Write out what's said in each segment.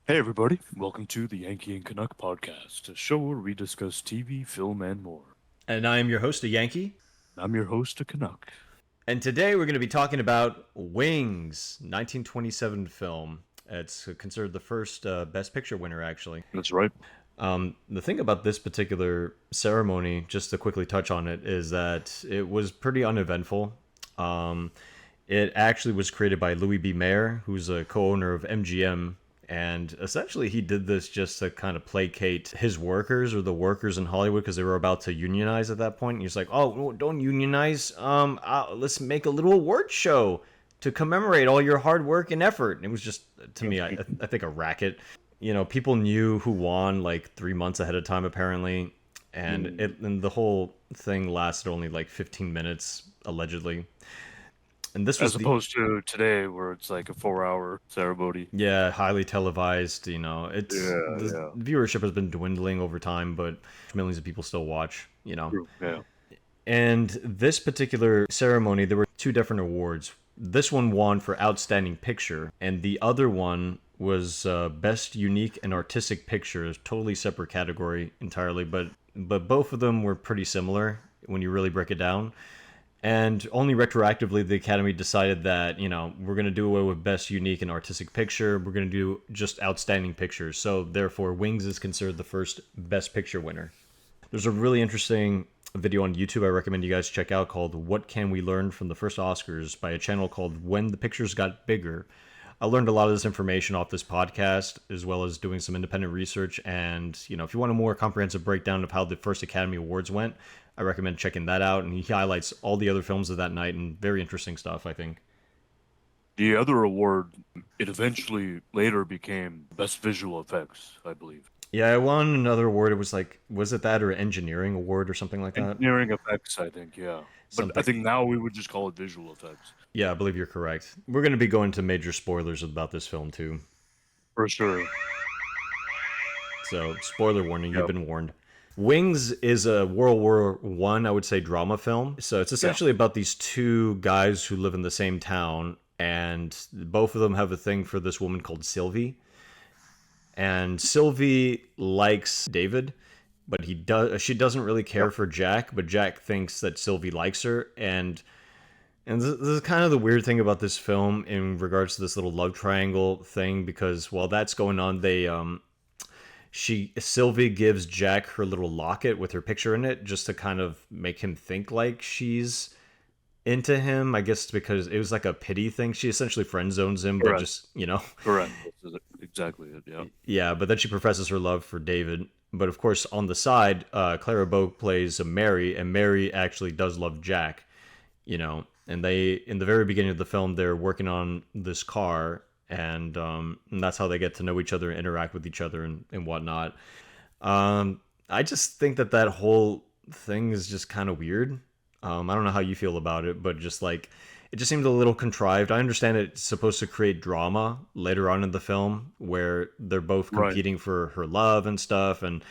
Hey everybody, welcome to the Yankee and Canuck podcast, a show where we discuss TV, film, and more. And I am your host, a Yankee. I'm your host, a Canuck. And today we're going to be talking about Wings, 1927 film. It's considered the first Best Picture winner, actually. That's right. The thing about this particular ceremony, just to quickly touch on it, is that it was pretty uneventful. Um, it actually was created by Louis B. Mayer, who's a co-owner of MGM, and essentially he did this just to kind of placate his workers or the workers in Hollywood because they were about to unionize at that point. And he's like, "Oh, don't unionize. Let's make a little award show to commemorate all your hard work and effort." And it was just, to me, I think a racket. People knew who won like 3 months ahead of time apparently, and the whole thing lasted only like 15 minutes allegedly. And this was As opposed to today, where it's like a 4 hour ceremony. yeah, highly televised. It's Yeah, the yeah. viewership has been dwindling over time, but millions of people still watch. True. Yeah. And this particular ceremony, there were two different awards. This one won for Outstanding Picture, and the other one was Best Unique and Artistic Picture, a totally separate category entirely, but both of them were pretty similar when you really break it down. And only retroactively, the Academy decided that, we're going to do away with Best Unique and Artistic Picture. We're going to do just Outstanding Pictures. So, therefore, Wings is considered the first Best Picture winner. There's a really interesting video on YouTube I recommend you guys check out called What Can We Learn from the First Oscars by a channel called When the Pictures Got Bigger. I learned a lot of this information off this podcast as well as doing some independent research. And, if you want a more comprehensive breakdown of how the first Academy Awards went, I recommend checking that out. And he highlights all the other films of that night and very interesting stuff, I think. The other award, it eventually later became Best Visual Effects, I believe. Yeah, I won another award. It was like, was it that or engineering award or something like that? Engineering effects, I think, yeah. But I Something. think now we would just call it visual effects. Yeah, I believe you're correct. We're going to be going to major spoilers about this film too. For sure. So, spoiler warning, you've Yeah. been warned. Wings is a World War One, I would say, drama film. So it's Yeah. essentially about these two guys who live in the same town, and both of them have a thing for this woman called Sylvie. And Sylvie likes David, but she doesn't really care Yep. for Jack, but Jack thinks that Sylvie likes her. And this is kind of the weird thing about this film in regards to this little love triangle thing, because while that's going on, Sylvie gives Jack her little locket with her picture in it just to kind of make him think like she's into him. I guess because it was like a pity thing. She essentially friend zones him, but Correct. just Correct. That's exactly it. Yeah. yeah. But then she professes her love for David. But of course, on the side, Clara Bow plays Mary, and Mary actually does love Jack. And they in the very beginning of the film they're working on this car, and that's how they get to know each other and interact with each other and whatnot. I just think that whole thing is just kind of weird. I don't know how you feel about it, but just like it just seemed a little contrived. I understand it's supposed to create drama later on in the film where they're both Right. competing for her love and stuff, and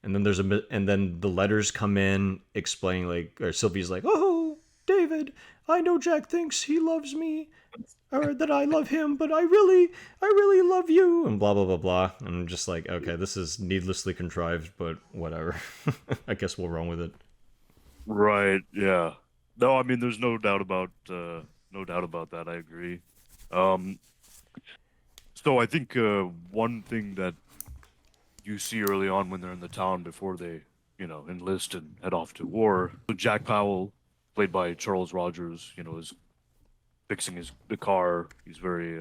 then and then the letters come in explaining like, or Sylvie's like, "Oh, David, I know Jack thinks he loves me or that I love him, but I really love you," and blah blah blah blah. And I'm just like, okay, this is needlessly contrived, but whatever. I guess we'll run with it. Right. Yeah. No, I mean, there's no doubt about that. I agree. Um, so I think one thing that you see early on when they're in the town before they, enlist and head off to war, so Jack Powell, played by Charles Rogers, is fixing the car. He's very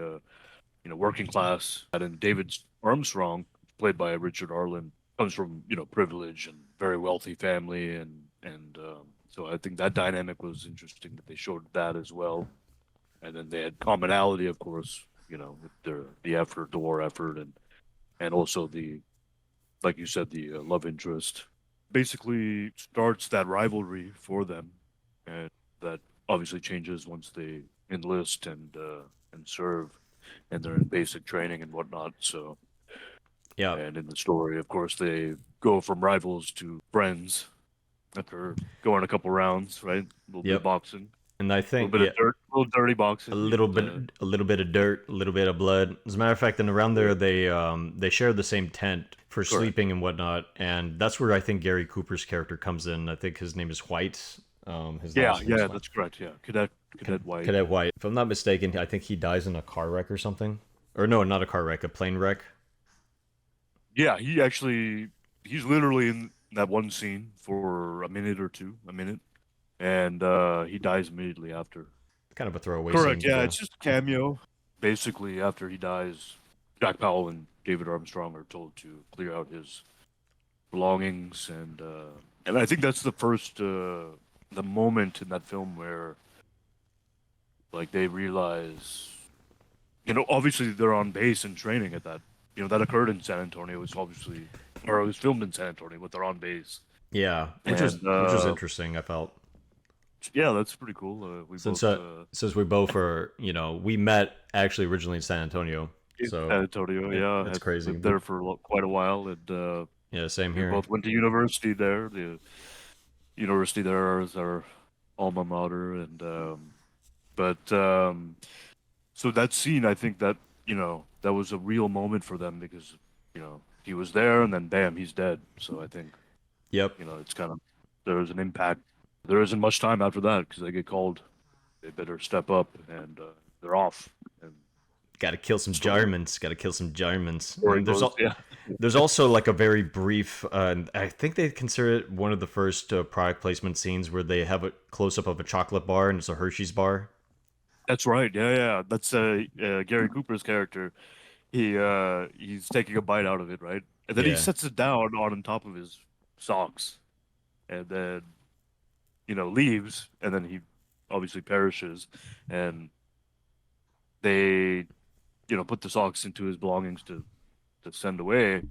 working class. And then David Armstrong, played by Richard Arlen, comes from privilege and very wealthy family, and so I think that dynamic was interesting that they showed that as well. And then they had commonality, of course, with the effort, the war effort, and also the like you said, the love interest. Basically starts that rivalry for them, and that obviously changes once they enlist and serve, and they're in basic training and whatnot. So, Yeah. and in the story, of course, they go from rivals to friends after going a couple rounds, right? A little bit of Yep. boxing, And I a little think, bit yeah, of dirt. little dirty a boxing. little And bit a little bit of dirt, a little bit of blood. As a matter of fact, and around there they share the same tent for correct. sleeping and whatnot, and that's where I think Gary Cooper's character comes in. I think his name is White. His Yeah, last name is yeah, White. that's correct. Yeah, Cadet White. Cadet White. If I'm not mistaken, I think he dies in a car wreck or something. Or no, not a car wreck, a plane wreck. Yeah, he's literally in that one scene for a minute or two, a minute, and he dies immediately after. Kind of a throwaway Correct. scene, Yeah, though. it's just a cameo. Basically, after he dies, Jack Powell and David Armstrong are told to clear out his belongings, and I think that's the moment in that film where like they realize, obviously they're on base and training at that. That occurred in San Antonio. It was obviously, or it was filmed in San Antonio, but they're on base. Yeah, And which was interesting. I felt yeah, that's pretty cool. We since both since we both are we met actually originally in San Antonio, in so San Antonio. Yeah, it's had crazy. lived there for quite a while, and Yeah, same we here. both went to university there. The university there is our alma mater, and but so that scene, I think that that was a real moment for them because he was there, and then bam, he's dead. So I think Yep, it's kind of there's an impact. There isn't much time after that because they get called. They better step up, and they're off. And got to kill some story Germans. Got to kill some Germans. story And goes, yeah, there's also like a very brief. I think they consider it one of the first product placement scenes where they have a close up of a chocolate bar and it's a Hershey's bar. that's right. Yeah, yeah, that's Gary Cooper's character. He's taking a bite out of it, right? And then he Yeah, sets it down on top of his socks, and then leaves, and then he obviously perishes, and they put the socks into his belongings to send away,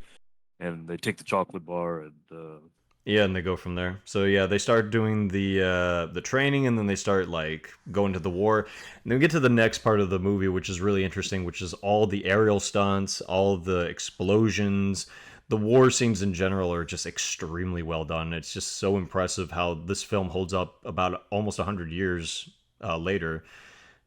and they take the chocolate bar, and yeah, and they go from there. So yeah, they start doing the training, and then they start like going to the war. And then we get to the next part of the movie, which is really interesting, which is all the aerial stunts, all the explosions. The war scenes in general are just extremely well done. It's just so impressive how this film holds up about almost 100 years later.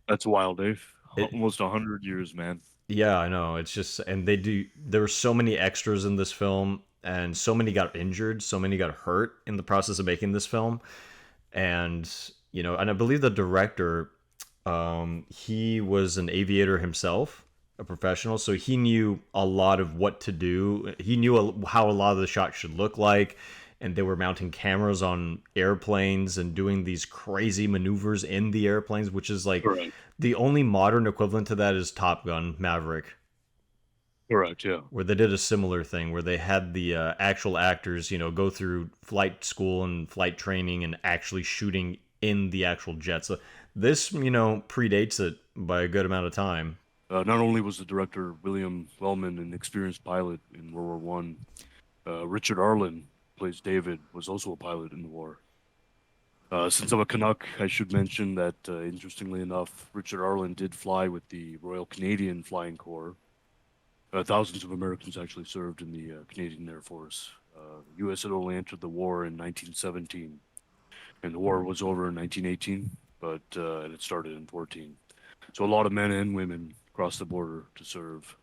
that's wild, Dave. It Almost 100 years, man. Yeah, I know. It's just, and they do. There were so many extras in this film, and so many got injured, so many got hurt in the process of making this film. And and I believe the director, he was an aviator himself, a professional, so he knew a lot of what to do. He knew how a lot of the shots should look like, and they were mounting cameras on airplanes and doing these crazy maneuvers in the airplanes, which is like Correct. the only modern equivalent to that is Top Gun Maverick, Correct. Yeah. where they did a similar thing where they had the actual actors, go through flight school and flight training and actually shooting in the actual jet. So this, predates it by a good amount of time. Not only was the director William Wellman an experienced pilot in World War One, Richard Arlen plays David, was also a pilot in the war. Since I'm a Canuck, I should mention that, interestingly enough, Richard Arlen did fly with the Royal Canadian Flying Corps. Thousands of Americans actually served in the Canadian Air Force. The U.S. had only entered the war in 1917, and the war was over in 1918, but and it started in 14. So a lot of men and women crossed the border to serve,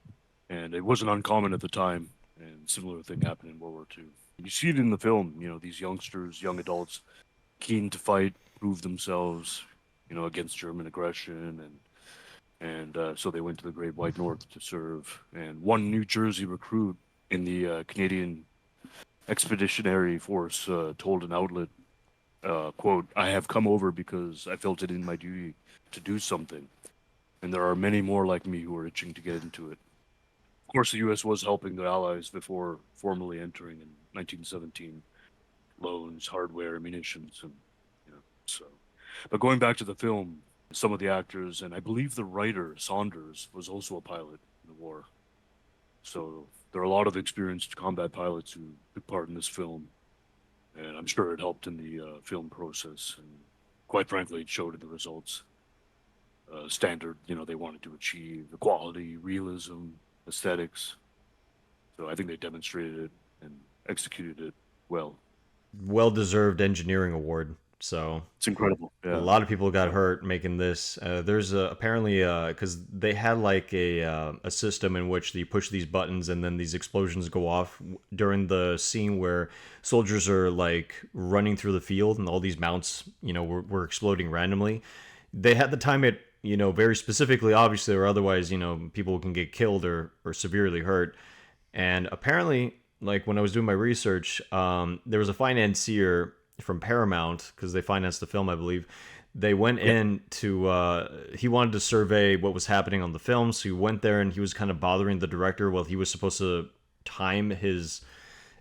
and it wasn't uncommon at the time. And similar thing happened in World War II. You see it in the film. These youngsters, young adults, keen to fight, prove themselves, against German aggression, and so they went to the Great White North to serve. And one New Jersey recruit in the Canadian Expeditionary Force told an outlet, "quote, I have come over because I felt it in my duty to do something, and there are many more like me who are itching to get into it." Of course, the U.S. was helping the Allies before formally entering in 1917. Loans, hardware, munitions, and so. But going back to the film, some of the actors, and I believe the writer Saunders was also a pilot in the war. So there are a lot of experienced combat pilots who took part in this film, and I'm sure it helped in the film process. And quite frankly, it showed in the results. Standard, they wanted to achieve the quality, realism, aesthetics. So I think they demonstrated it and executed it well. Well deserved engineering award. So It's incredible. a Yeah. lot of people got hurt making this. There's apparently because they had like a system in which you push these buttons and then these explosions go off during the scene where soldiers are like running through the field and all these mounts, were exploding randomly. They had to time it, very specifically, obviously, or otherwise, people can get killed or severely hurt. And apparently, like when I was doing my research, there was a financier from Paramount because they financed the film, I believe. They went in to he wanted to survey what was happening on the film, so he went there and he was kind of bothering the director while he was supposed to time his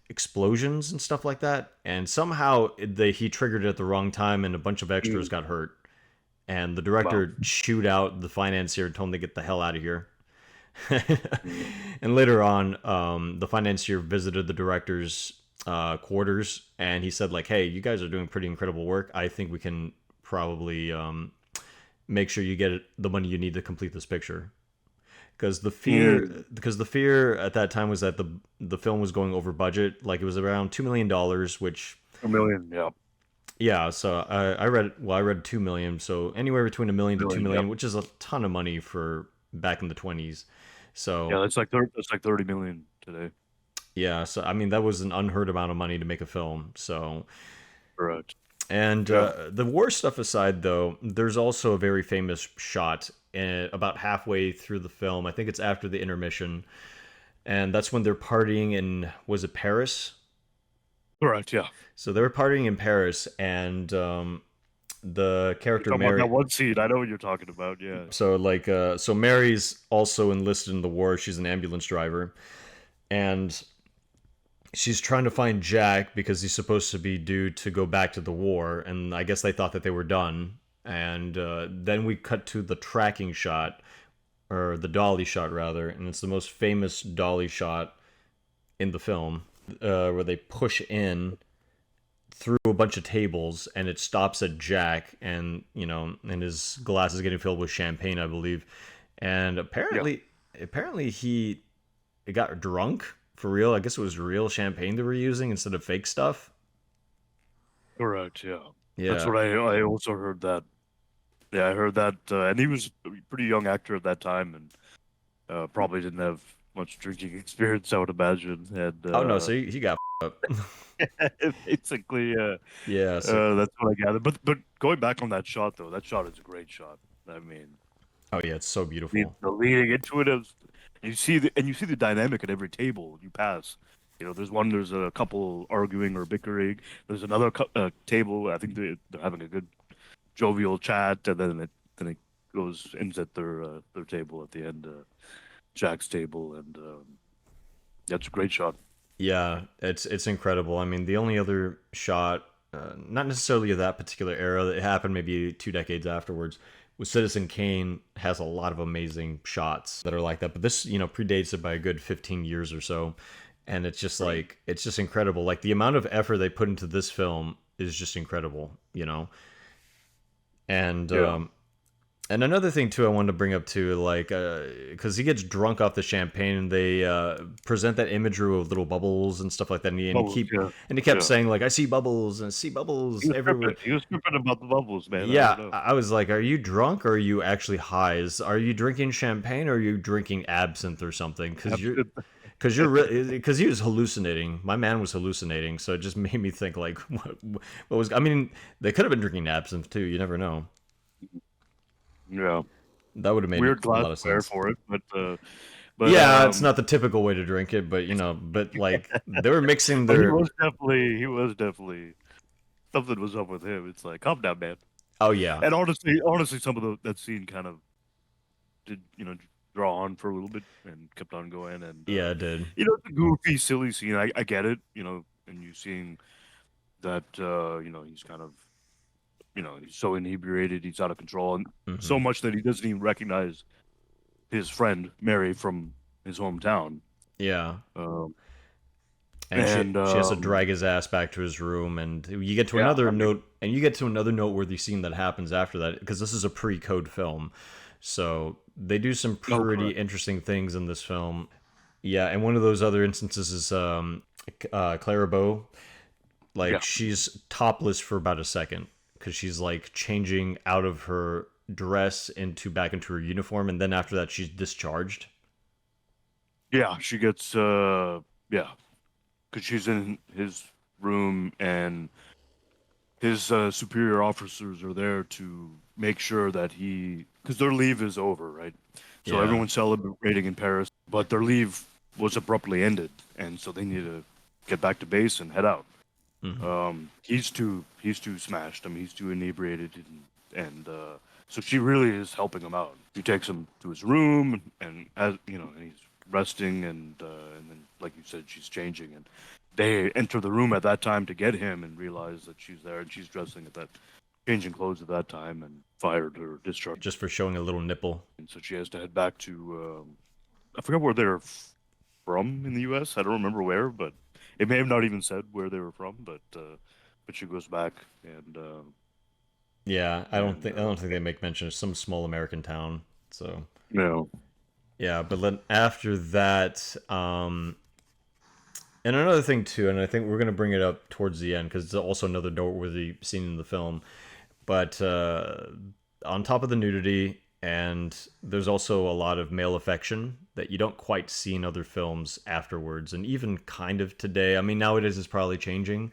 explosions and stuff like that. And somehow he triggered it at the wrong time, and a bunch of extras got hurt. And the Wow. director chewed out the financier and told him to get the hell out of here. Mm. And later on, the financier visited the director's quarters, and he said, like, "Hey, you guys are doing pretty incredible work. I think we can probably make sure you get the money you need to complete this picture." Because the fear at that time was that the film was going over budget. Like it was around $2 million, which, A million. Yeah. yeah. So I read 2 million. So anywhere between a million to two Million. Yep. million, which is a ton of money for back in the 20s. Yeah. So That's like 30 million today. yeah, so I mean that was an unheard amount of money to make a film. So, Correct. and Yeah. the war stuff aside, though, there's also a very famous shot about halfway through the film. I think it's after the intermission, and that's when they're partying in, was it Paris? Correct. Yeah. So they were partying in Paris, and the You're character talking about Mary. that one scene. I know what you're talking about. Yeah. So like, so Mary's also enlisted in the war. She's an ambulance driver, and she's trying to find Jack because he's supposed to be due to go back to the war, and I guess they thought that they were done. And then we cut to the tracking shot, or the dolly shot rather, and it's the most famous dolly shot in the film, where they push in through a bunch of tables, and it stops at Jack, and and his glass is getting filled with champagne, I believe, and Yeah. apparently he got drunk for real. I guess it was real champagne they were using instead of fake stuff. Correct. Yeah. That's Yeah. what I also heard that. Yeah, I heard that, and he was a pretty young actor at that time, and probably didn't have much drinking experience, I would imagine. And Oh no, so he got up. basically, Yeah. So that's what I gathered. But going back on that shot though, that shot is a great shot. I mean, oh yeah, it's so beautiful. the leading into it is you see the dynamic at every table you pass. There's a couple arguing or bickering. There's another table. I think they're having a good jovial chat, and then it ends at their table at the end, Jack's table, and that's a great shot. Yeah, it's incredible. I mean, the only other shot, not necessarily of that particular era, that happened maybe 2 decades afterwards, was Citizen Kane. Has a lot of amazing shots that are like that, but this predates it by a good 15 years or so, and it's just Right. like it's just incredible. Like the amount of effort they put into this film is just incredible. And Yeah. and another thing too, I wanted to bring up too, like, because he gets drunk off the champagne, and they present that imagery of little bubbles and stuff like that, Bubbles. Yeah. and he kept Yeah. saying like, "I see bubbles and I see He bubbles was everywhere." tripping. He was tripping about the bubbles, man. I don't Yeah, know. I was like, "Are you drunk or are you actually high? Are you drinking champagne or are you drinking absinthe or something? Because he was hallucinating. My man was hallucinating, so it just made me think like, what was? I mean, they could have been drinking absinthe too. You never know. Yeah. That would have made Weird a lot of glassware sense. for it, but Yeah, it's not the typical way to drink it, but like they were mixing but their. he was definitely something was up with him. It's like, calm down, man. Oh yeah, And honestly, some of that scene kind of did, draw on for a little bit and kept on going. And yeah, it did. it's a goofy, silly scene. I get it, and you seeing that, he's kind of, he's so inebriated, he's out of control, and Hmm. so much that he doesn't even recognize his friend Mary from his hometown. Yeah, Um, and and she has to drag his ass back to his room, and you get to yeah, another I mean, note, and you get to another noteworthy scene that happens after that, because this is a pre-code film, so they do some no, pretty correct. interesting things in this film. Yeah, and one of those other instances is Clara Bow. Like Yeah, she's topless for about a second because she's like changing out of her dress into back into her uniform, and then after that she's discharged. Yeah, she gets yeah, because she's in his room and his superior officers are there to make sure that because their leave is over, right? So Yeah. everyone's celebrating in Paris, but their leave was abruptly ended, and so they need to get back to base and head out. Hmm. He's too smashed. I mean, he's too inebriated, and so she really is helping him out. She takes him to his room, and as you know, and he's resting, and then, like you said, she's changing, and they enter the room at that time to get him, and realize that she's there, and she's dressing at that, changing clothes at that time, and fired her discharge, Just for showing a little nipple. and so she has to head back to I forgot where they're from in the U.S. I don't remember where, but it may have not even said where they were from, but she goes back Yeah, and I don't think they make mention of some small American town. So no, yeah, but then after that, and another thing too, and I think we're gonna bring it up towards the end because it's also another noteworthy scene in the film. But on top of the nudity, and there's also a lot of male affection that you don't quite see in other films afterwards, and even kind of today. I mean, nowadays it's probably changing.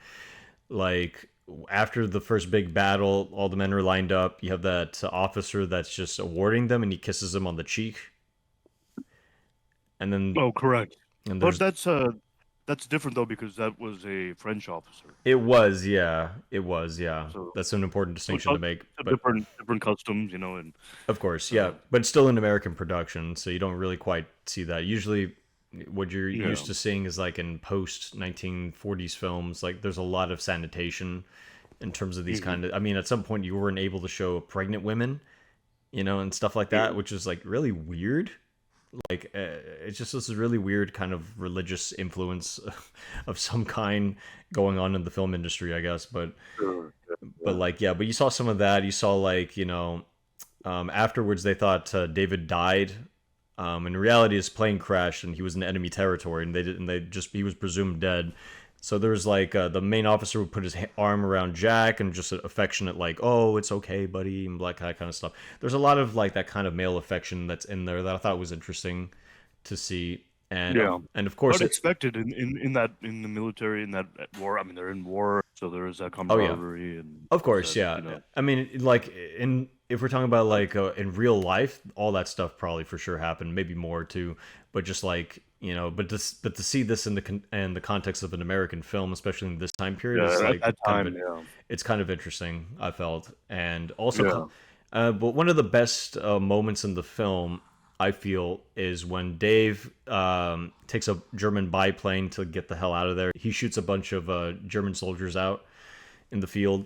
Like after the first big battle, all the men are lined up. You have that officer that's just awarding them, and he kisses them on the cheek, and then oh, correct. and But there's that's different though because that was a French officer, it was, yeah. so That's an important it's distinction to make, a but different customs, and of course, yeah, uh, but it's still an American production, so you don't really quite see that. Usually, what you're yeah, used to seeing is like in post 1940s films, like there's a lot of sanitation in terms of these hmm kind of. I mean, at some point you weren't able to show pregnant women, and stuff like yeah, that, which is like really weird. Like it's just this really weird kind of religious influence of some kind going on in the film industry, I guess. sure, But yeah, like yeah, but you saw some of that. You saw like afterwards they thought David died. In reality, his plane crashed and he was in enemy territory, and they just he was presumed dead. So there was like the main officer would put his arm around Jack and just affectionate like, "Oh, it's okay, buddy," and like that kind of stuff. There's a lot of like that kind of male affection that's in there that I thought was interesting to see, yeah. and of course, But expected in the military in that war. I mean, they're in war, so there is that oh yeah, camaraderie and of there's course, that, yeah. I mean, like in if we're talking about like in real life, all that stuff probably for sure happened, maybe more too. But just like but to see this in in the context of an American film, especially in this time period, is yeah, at like that kind of time, yeah, it's kind of interesting. I felt, and also, yeah, but one of the best moments in the film, I feel, is when Dave takes a German biplane to get the hell out of there. He shoots a bunch of German soldiers out in the field.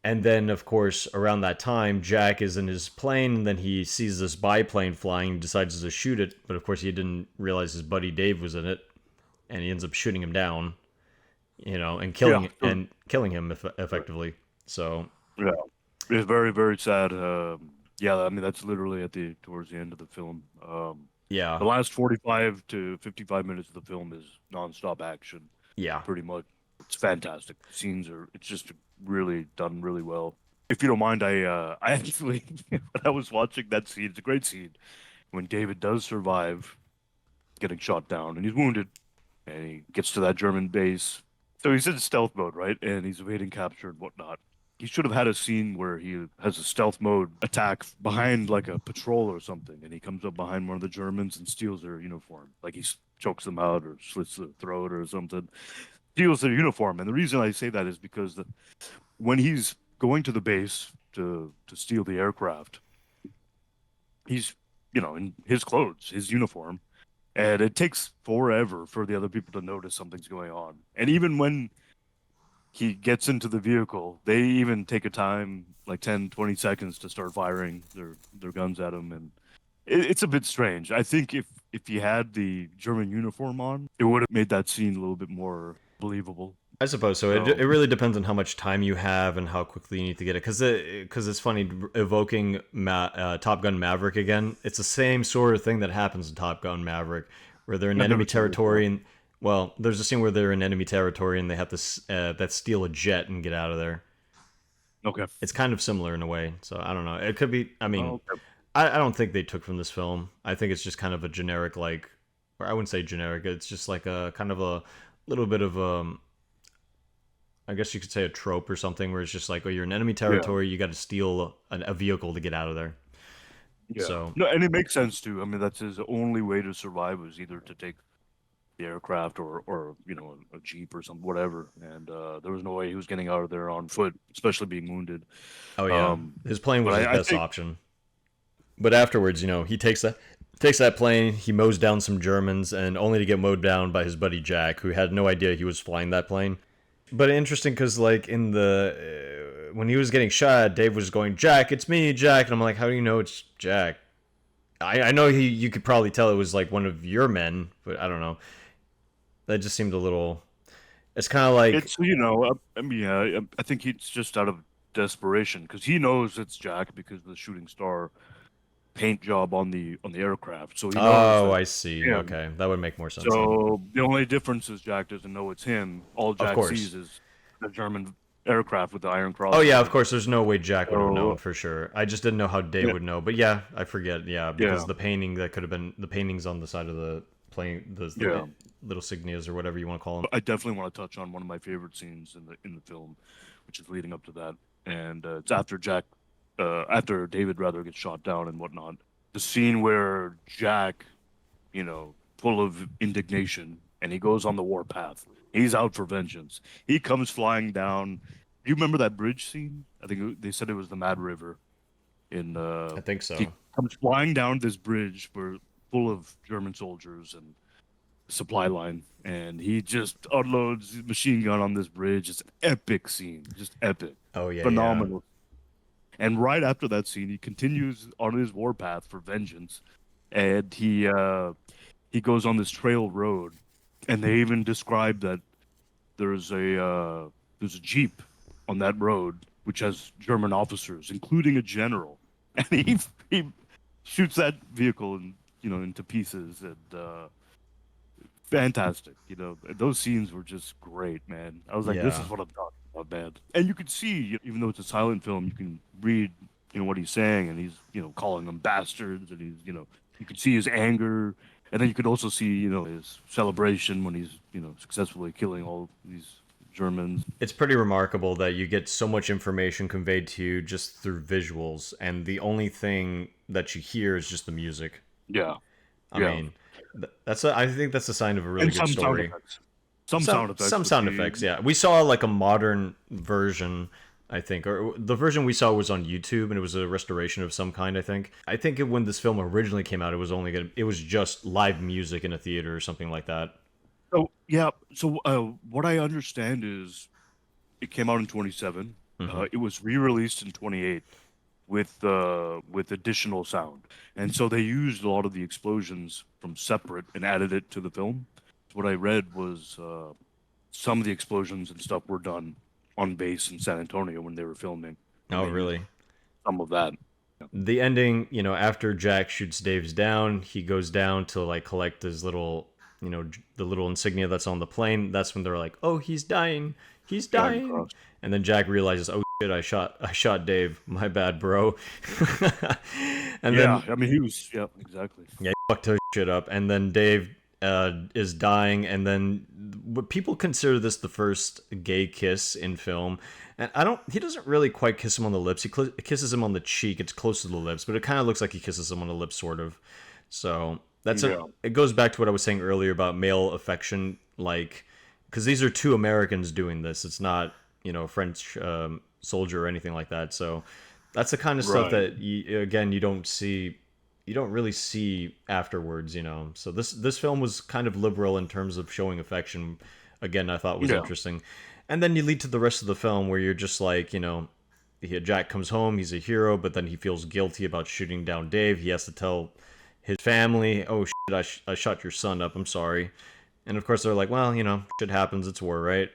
And then, of course, around that time, Jack is in his plane, and then he sees this biplane flying, decides to shoot it. But of course, he didn't realize his buddy Dave was in it, and he ends up shooting him down, and yeah, sure. killing him effectively. So Yeah, it's very, very sad. Yeah, I mean that's literally at the towards the end of the film. yeah, The last 45 to 55 minutes of the film is nonstop action, yeah, pretty much. It's fantastic. Scenes are it's just really done really well. If you don't mind, I actually when I was watching that scene, it's a great scene when David does survive getting shot down and he's wounded and he gets to that German base. So he's in stealth mode, right? And he's evading capture and whatnot. He should have had a scene where he has a stealth mode attack behind like a patrol or something, and he comes up behind one of the Germans and steals their uniform. Like chokes them out or slits their throat or something. Steals their uniform. And the reason I say that is because when he's going to the base to steal the aircraft, he's in his clothes, his uniform, and it takes forever for the other people to notice something's going on. And even when he gets into the vehicle, they even take a time, like 10, 20 seconds to start firing their guns at him. And it's a bit strange. I think if he had the German uniform on, it would have made that scene a little bit more believable. I suppose so. It So, really depends on how much time you have and how quickly you need to get it. Because it's funny evoking Top Gun Maverick again. It's the same sort of thing that happens in Top Gun Maverick, where they're in I've enemy never seen it before. territory and well, there's a scene where they're in enemy territory and they have to that steal a jet and get out of there. Okay. It's kind of similar in a way. So I don't know. It could be. I mean, Oh, okay. I don't think they took from this film. I think it's just kind of a generic, like, or I wouldn't say generic. It's just like a kind of a little bit of I guess you could say a trope or something, where it's just like, oh, you're in enemy Yeah. territory, you got to steal a vehicle to get out of there. Yeah. So, No, and it makes sense too. I mean, that's his only way to survive was either to take the aircraft or a jeep or some whatever. And there was no way he was getting out of there on foot, especially being wounded. oh yeah, Um, his plane but was his I best think option. But afterwards, he takes that plane, he mows down some Germans, and only to get mowed down by his buddy Jack, who had no idea he was flying that plane. But interesting because, like, in the when he was getting shot, Dave was going, "Jack, it's me, Jack," and I'm like, "How do you know it's Jack?" I know you could probably tell it was like one of your men, but I don't know. That just seemed a little. It's kind of like, it's I mean, yeah, I think he's just out of desperation because he knows it's Jack because of the shooting star paint job on the aircraft. So he knows oh, that I see. him. Okay, that would make more sense then. So the only difference is Jack doesn't know it's him. All Of Jack course. sees is the German aircraft with the Iron Oh Cross yeah, on of it. course. There's no way Jack would have known So for sure. I just didn't know how Dave yeah, would know. But yeah, I forget. Yeah, because yeah, the painting that could have been the paintings on the side of the plane, the yeah. little signias or whatever you want to call them. But I definitely want to touch on one of my favorite scenes in the film, which is leading up to that, and it's after David rather gets shot down and whatnot. The scene where Jack, full of indignation, and he goes on the warpath. He's out for vengeance. He comes flying down. Do you remember that bridge scene? I think they said it was the Mad River. In I think He so. comes flying down this bridge where full of German soldiers and supply line, and he just unloads his machine gun on this bridge. It's an epic scene, just epic, Oh yeah, yeah. phenomenal. And right after that scene, he continues on his warpath for vengeance, and he goes on this trail road, and they even describe that there's a jeep on that road which has German officers, including a general, and he shoots that vehicle into pieces, and fantastic. Those scenes were just great, man. I was like, this Yeah. is what I'm talking about, man. And you could see, even though it's a silent film, you can read, what he's saying, and he's, calling them bastards, and he's, you could see his anger, and then you could also see, his celebration when he's, successfully killing all these Germans. It's pretty remarkable that you get so much information conveyed to you just through visuals, and the only thing that you hear is just the music. Yeah, I yeah, mean, I think that's a sign of a really and good some sound story. effects. Some Some sound effects some would sound be, effects, yeah. We saw like a modern version, I think, or the version we saw was on YouTube, and it was a restoration of some kind. When this film originally came out, it was just live music in a theater or something like that. so yeah. So what I understand is it came out in 27. Hmm. It was re-released in 28 with additional sound, and so they used a lot of the explosions from separate and added it to the film. What I read was some of the explosions and stuff were done on base in San Antonio when they were filming, and Oh, they used really? some of that. The ending, after Jack shoots Dave's down, he goes down to like collect his little, the little insignia that's on the plane. That's when they're like, "Oh, he's The Iron dying," Cross. and then Jack realizes, "Oh shit, I shot Dave. My bad, bro." And Yeah, then I mean he was. Yeah, exactly. yeah, he fucked his shit up, and then Dave is dying, and then what people consider this the first gay kiss in film. And I don't. He doesn't really quite kiss him on the lips. He kisses him on the cheek. It's close to the lips, but it kind of looks like he kisses him on the lips, sort of. So Yeah, It goes back to what I was saying earlier about male affection, like because these are two Americans doing this. It's not a French soldier or anything like that. So that's the kind of stuff right. that you don't see, you don't really see afterwards. So this film was kind of liberal in terms of showing affection. Again, I thought was Yeah, interesting. And then you lead to the rest of the film where you're just like, Jack comes home, he's a hero, but then he feels guilty about shooting down Dave. He has to tell his family, "Oh shit, I shot your son up. I'm sorry." And of course they're like, "Well, shit happens. It's war, right?"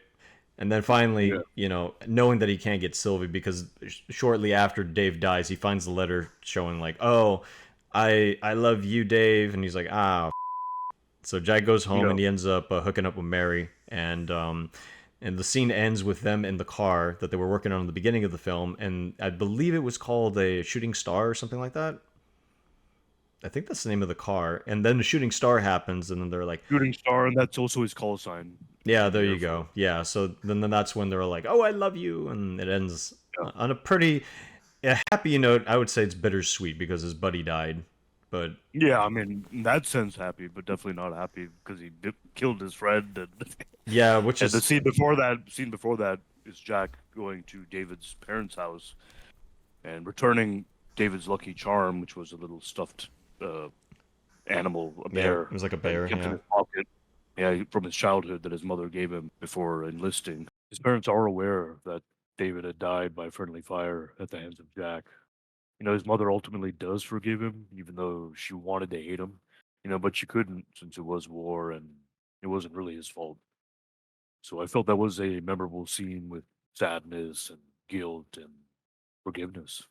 And then yeah, finally, knowing that he can't get Sylvie because shortly after Dave dies, he finds the letter showing like, "Oh, I love you, Dave," and he's like, "Ah." So Jack goes home yeah. and he ends up hooking up with Mary, and And the scene ends with them in the car that they were working on in the beginning of the film, and I believe it was called a shooting star or something like that. I think that's the name of the car. And then the shooting star happens, and then they're like, Shooting star, and that's also his call sign "Yeah, in there the you Air go." Force. Yeah. So then that's when they're like, "Oh, I love you," and it ends Yeah. on a pretty a happy note. I would say it's bittersweet because his buddy died, but Yeah, I mean, in that sense, happy, but definitely not happy because killed his friend. And yeah, which and the is scene before that is Jack going to David's parents' house and returning David's lucky charm, which was a little stuffed uh, animal, a yeah, it bear was like a that he bear. kept in Yeah. his pocket. Yeah, from his childhood that his mother gave him before enlisting. His parents are aware that David had died by friendly fire at the hands of Jack. His mother ultimately does forgive him, even though she wanted to hate him. But she couldn't since it was war and it wasn't really his fault. So I felt that was a memorable scene with sadness and guilt and forgiveness.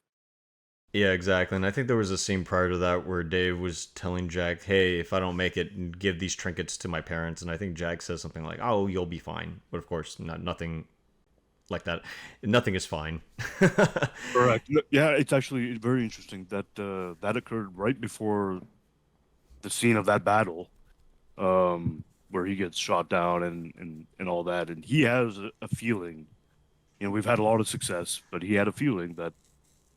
Yeah, exactly. And I think there was a scene prior to that where Dave was telling Jack, "Hey, if I don't make it, give these trinkets to my parents." And I think Jack says something like, "Oh, you'll be fine." But of course, nothing like that. Nothing is fine. Correct. Yeah, it's actually very interesting that that occurred right before the scene of that battle, where he gets shot down and all that, and he has a feeling. We've had a lot of success, but he had a feeling that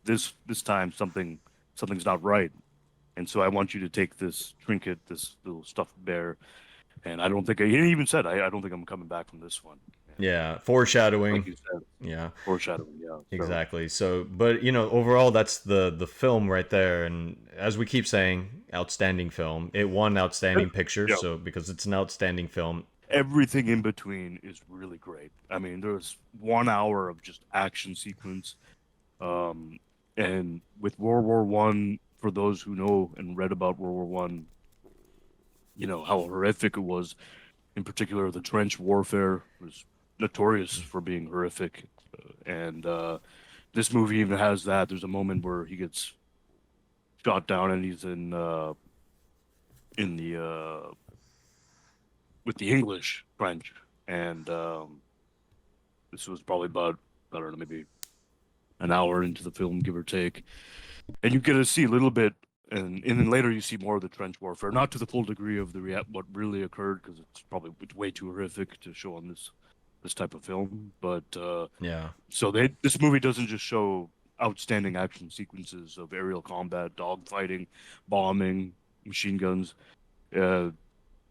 this time something's not right, and so I want you to take this trinket, this little stuffed bear, and I don't think he even said I don't think I'm coming back from this one. And Yeah, like foreshadowing. you said, Yeah, foreshadowing. Yeah. So exactly. So, but overall, that's the film right there. And as we keep saying, outstanding film. It won outstanding picture, yeah, so because it's an outstanding film. everything in between is really great. I mean, there's 1 hour of just action sequence. Um, and with World War One, for those who know and read about World War One, how horrific it was. In particular, the trench warfare was notorious for being horrific, and this movie even has that. There's a moment where he gets shot down and he's in the with the English French, and this was probably about, I don't know, maybe an hour into the film, give or take, and you get to see a little bit, and then later you see more of the trench warfare, not to the full degree of what really occurred, because it's way too horrific to show on this type of film. But Yeah. so this movie doesn't just show outstanding action sequences of aerial combat, dogfighting, bombing, machine guns. Uh,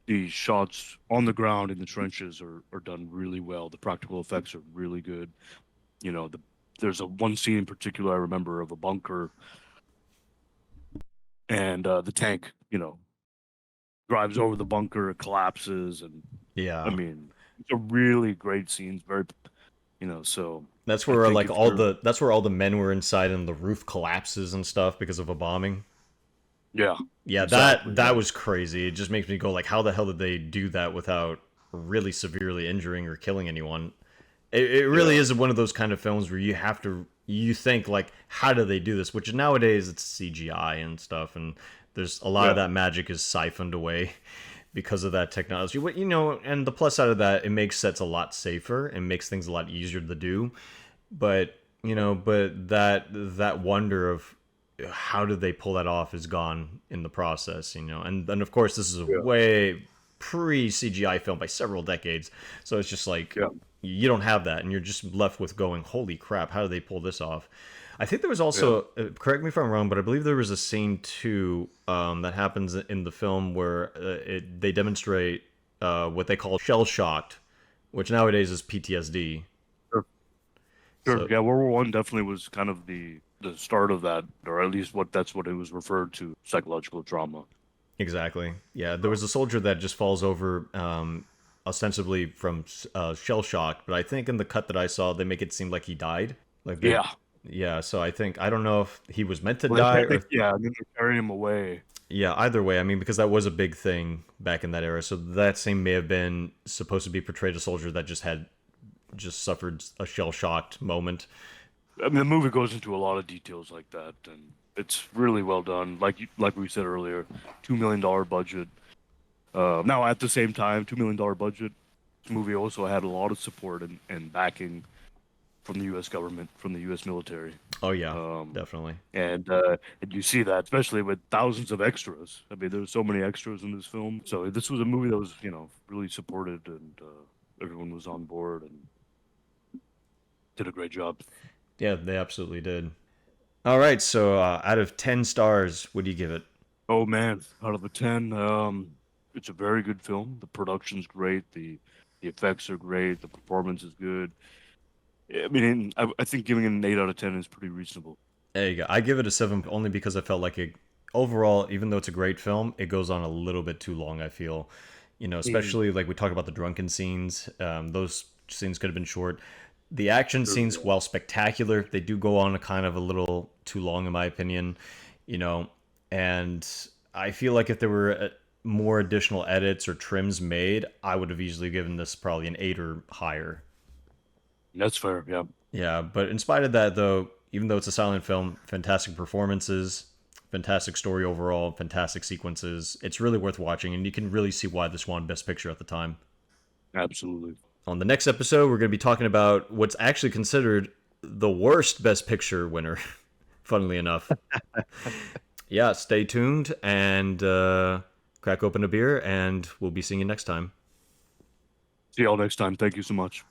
the shots on the ground in the trenches are done really well. The practical effects are really good. There's a one scene in particular I remember of a bunker, and the tank, drives over the bunker, it collapses, and I Yeah. mean, it's a really great scene. Very, so That's I where think like if all you're, the that's where all the men were inside and the roof collapses and stuff because of a bombing. yeah, Yeah, that exactly, that yeah, was crazy. It just makes me go like, how the hell did they do that without really severely injuring or killing anyone? It really yeah, is one of those kind of films where you think like, how do they do this? Which nowadays it's CGI and stuff, and there's a lot of yeah, that magic is siphoned away because of that technology. What and the plus side of that, it makes sets a lot safer and makes things a lot easier to do. But that wonder of how did they pull that off is gone in the process, and then of course this is a yeah, way pre CGI film by several decades, so it's just like yeah, you don't have that, and you're just left with going, holy crap, how did they pull this off? I think there was yeah. also, correct me if I'm wrong, but I believe there was a scene too that happens in the film where they demonstrate what they call shell shocked, which nowadays is PTSD. Sure, sure. So Yeah, World War One definitely was kind of the start of that, or at least that's what it was referred to, psychological trauma. exactly. Yeah, there was a soldier that just falls over, ostensibly from shell shock, but I think in the cut that I saw, they make it seem like he died. Like they, Yeah. yeah. So I don't know if he was meant to Well, die or, yeah, and then they carry him away. yeah. Either way, I mean, because that was a big thing back in that era. So that scene may have been supposed to be portrayed a soldier that just suffered a shell shocked moment. I mean, the movie goes into a lot of details like that, and it's really well done. Like we said earlier, $2 million budget. Now at the same time, $2 million budget, movie also had a lot of support and backing from the U.S. government, from the U.S. military. Oh yeah, Um, definitely. and you see that, especially with thousands of extras. I mean, there's so many extras in this film. So this was a movie that was, really supported, and everyone was on board and did a great job. Yeah, they absolutely did. All right, so out of 10 stars, what do you give it? Oh man, out of a 10, it's a very good film. The production's great, the effects are great, the performance is good. I mean, I think giving it an 8 out of 10 is pretty reasonable. There you go. I give it a 7 only because I felt like it overall, even though it's a great film, it goes on a little bit too long, I feel. Mm. Especially like we talk about the drunken scenes. Those scenes could have been short. The action Sure, scenes, yeah. while spectacular, they do go on a kind of a little too long, in my opinion. You know, and I feel like if there were more additional edits or trims made, I would have easily given this probably an 8 or higher. That's fair, yeah. Yeah, but in spite of that, though, even though it's a silent film, fantastic performances, fantastic story overall, fantastic sequences. It's really worth watching, and you can really see why this won Best Picture at the time. Absolutely. On the next episode, we're going to be talking about what's actually considered the worst Best Picture winner, funnily enough. Yeah, stay tuned and crack open a beer, and we'll be seeing you next time. See y'all next time. Thank you so much.